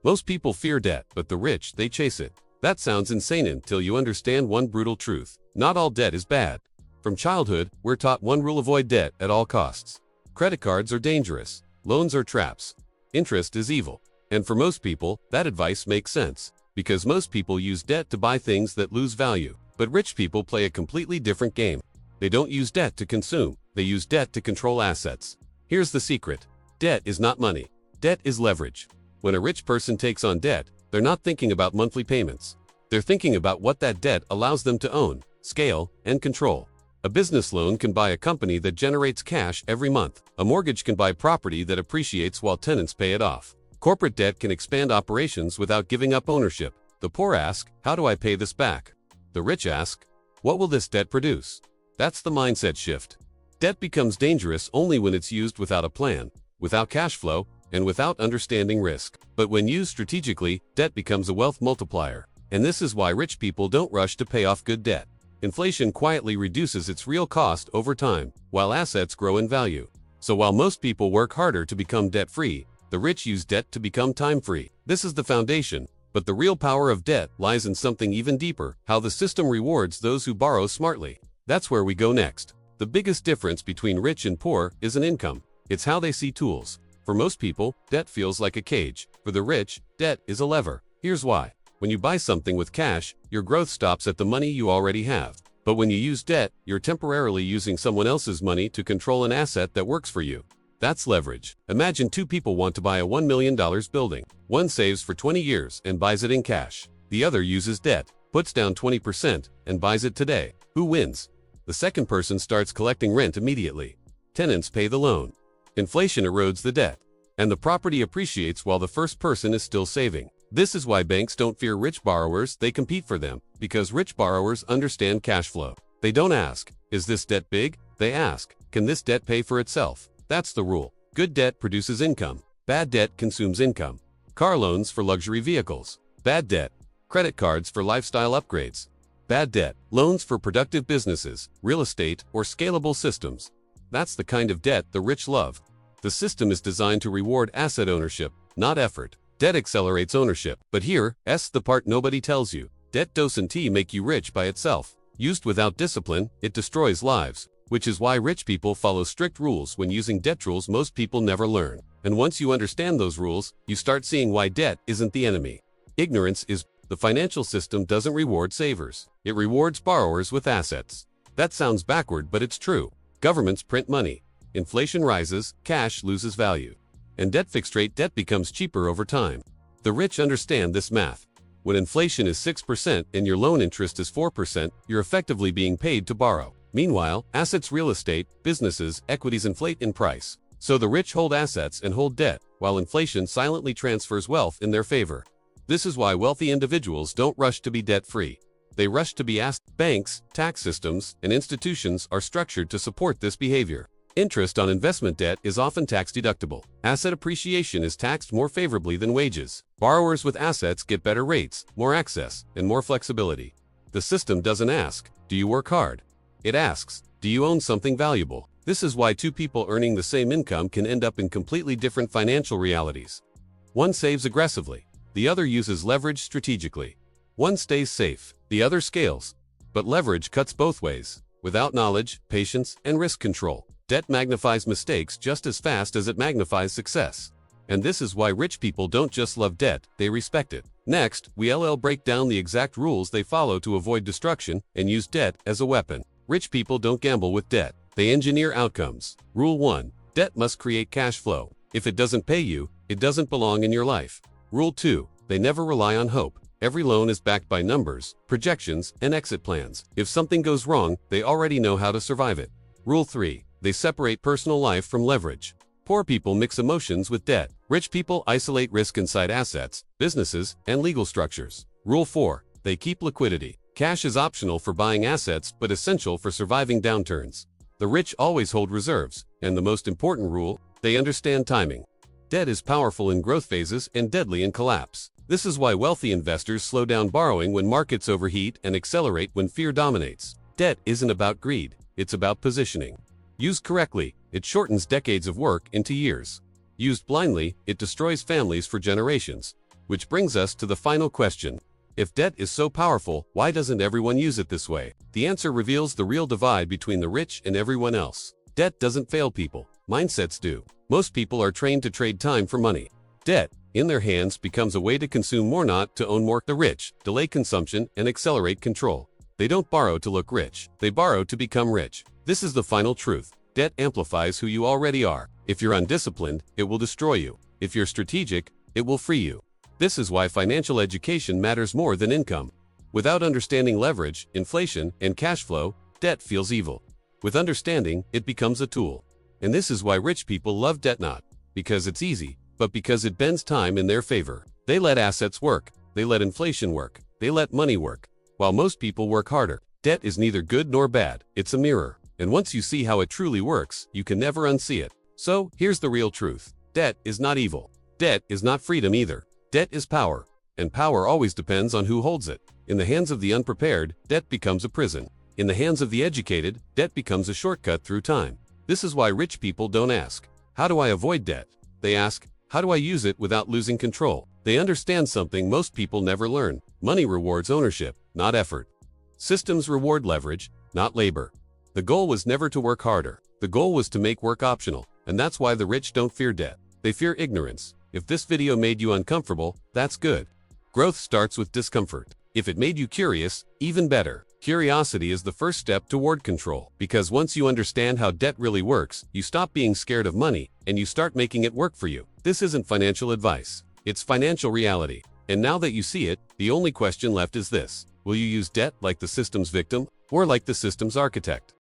Most people fear debt, but the rich, they chase it. That sounds insane until you understand one brutal truth. Not all debt is bad. From childhood, we're taught one rule: avoid debt at all costs. Credit cards are dangerous. Loans are traps. Interest is evil. And for most people, that advice makes sense, because most people use debt to buy things that lose value. But rich people play a completely different game. They don't use debt to consume. They use debt to control assets. Here's the secret. Debt is not money. Debt is leverage. When a rich person takes on debt, they're not thinking about monthly payments. They're thinking about what that debt allows them to own, scale, and control. A business loan can buy a company that generates cash every month. A mortgage can buy property that appreciates while tenants pay it off. Corporate debt can expand operations without giving up ownership. The poor ask, how do I pay this back? The rich ask, what will this debt produce? That's the mindset shift. Debt becomes dangerous only when it's used without a plan, without cash flow, and without understanding risk. But when used strategically, debt becomes a wealth multiplier. And this is why rich people don't rush to pay off good debt. Inflation quietly reduces its real cost over time, while assets grow in value. So while most people work harder to become debt-free, the rich use debt to become time-free. This is the foundation, but the real power of debt lies in something even deeper: how the system rewards those who borrow smartly. That's where we go next. The biggest difference between rich and poor isn't income. It's how they see tools. For most people, debt feels like a cage. For the rich, debt is a lever. Here's why. When you buy something with cash, your growth stops at the money you already have. But when you use debt, you're temporarily using someone else's money to control an asset that works for you. That's leverage. Imagine two people want to buy a $1 million building. One saves for 20 years and buys it in cash. The other uses debt, puts down 20%, and buys it today. Who wins? The second person starts collecting rent immediately. Tenants pay the loan. Inflation erodes the debt, and the property appreciates while the first person is still saving. This is why banks don't fear rich borrowers, they compete for them, because rich borrowers understand cash flow. They don't ask, is this debt big? They ask, can this debt pay for itself? That's the rule. Good debt produces income. Bad debt consumes income. Car loans for luxury vehicles. Bad debt. Credit cards for lifestyle upgrades. Bad debt. Loans for productive businesses, real estate, or scalable systems. That's the kind of debt the rich love. The system is designed to reward asset ownership, not effort. Debt accelerates ownership. But here's the part nobody tells you. Debt doesn't make you rich by itself. Used without discipline, it destroys lives, which is why rich people follow strict rules when using debt, rules most people never learn. And once you understand those rules, you start seeing why debt isn't the enemy. Ignorance is. The financial system doesn't reward savers. It rewards borrowers with assets. That sounds backward, but it's true. Governments print money. Inflation rises, cash loses value. And fixed-rate debt becomes cheaper over time. The rich understand this math. When inflation is 6% and your loan interest is 4%, you're effectively being paid to borrow. Meanwhile, assets, real estate, businesses, equities inflate in price. So the rich hold assets and hold debt, while inflation silently transfers wealth in their favor. This is why wealthy individuals don't rush to be debt-free. They rush to be asked. Banks, tax systems, and institutions are structured to support this behavior. Interest on investment debt is often tax-deductible. Asset appreciation is taxed more favorably than wages. Borrowers with assets get better rates, more access, and more flexibility. The system doesn't ask, do you work hard? It asks, do you own something valuable? This is why two people earning the same income can end up in completely different financial realities. One saves aggressively. The other uses leverage strategically. One stays safe. The other scales. But leverage cuts both ways. Without knowledge, patience, and risk control, debt magnifies mistakes just as fast as it magnifies success. And this is why rich people don't just love debt, they respect it. Next, we'll break down the exact rules they follow to avoid destruction and use debt as a weapon. Rich people don't gamble with debt. They engineer outcomes. Rule 1. Debt must create cash flow. If it doesn't pay you, it doesn't belong in your life. Rule 2. They never rely on hope. Every loan is backed by numbers, projections, and exit plans. If something goes wrong, they already know how to survive it. Rule 3. They separate personal life from leverage. Poor people mix emotions with debt. Rich people isolate risk inside assets, businesses, and legal structures. Rule 4. They keep liquidity. Cash is optional for buying assets but essential for surviving downturns. The rich always hold reserves, and the most important rule, they understand timing. Debt is powerful in growth phases and deadly in collapse. This is why wealthy investors slow down borrowing when markets overheat and accelerate when fear dominates. Debt isn't about greed, it's about positioning. Used correctly, it shortens decades of work into years. Used blindly, it destroys families for generations. Which brings us to the final question. If debt is so powerful, why doesn't everyone use it this way? The answer reveals the real divide between the rich and everyone else. Debt doesn't fail people. Mindsets do. Most people are trained to trade time for money. Debt, in their hands, becomes a way to consume more, not to own more. The rich delay consumption and accelerate control. They don't borrow to look rich. They borrow to become rich. This is the final truth. Debt amplifies who you already are. If you're undisciplined, it will destroy you. If you're strategic, it will free you. This is why financial education matters more than income. Without understanding leverage, inflation, and cash flow, debt feels evil. With understanding, it becomes a tool. And this is why rich people love debt, not because it's easy, but because it bends time in their favor. They let assets work. They let inflation work. They let money work. While most people work harder. Debt is neither good nor bad. It's a mirror. And once you see how it truly works, you can never unsee it. So, here's the real truth. Debt is not evil. Debt is not freedom either. Debt is power. And power always depends on who holds it. In the hands of the unprepared, debt becomes a prison. In the hands of the educated, debt becomes a shortcut through time. This is why rich people don't ask, "How do I avoid debt?" They ask, "How do I use it without losing control?" They understand something most people never learn. Money rewards ownership, not effort. Systems reward leverage, not labor. The goal was never to work harder. The goal was to make work optional. And that's why the rich don't fear debt. They fear ignorance. If this video made you uncomfortable, that's good. Growth starts with discomfort. If it made you curious, even better. Curiosity is the first step toward control. Because once you understand how debt really works, you stop being scared of money, and you start making it work for you. This isn't financial advice. It's financial reality. And now that you see it, the only question left is this. Will you use debt like the system's victim, or like the system's architect?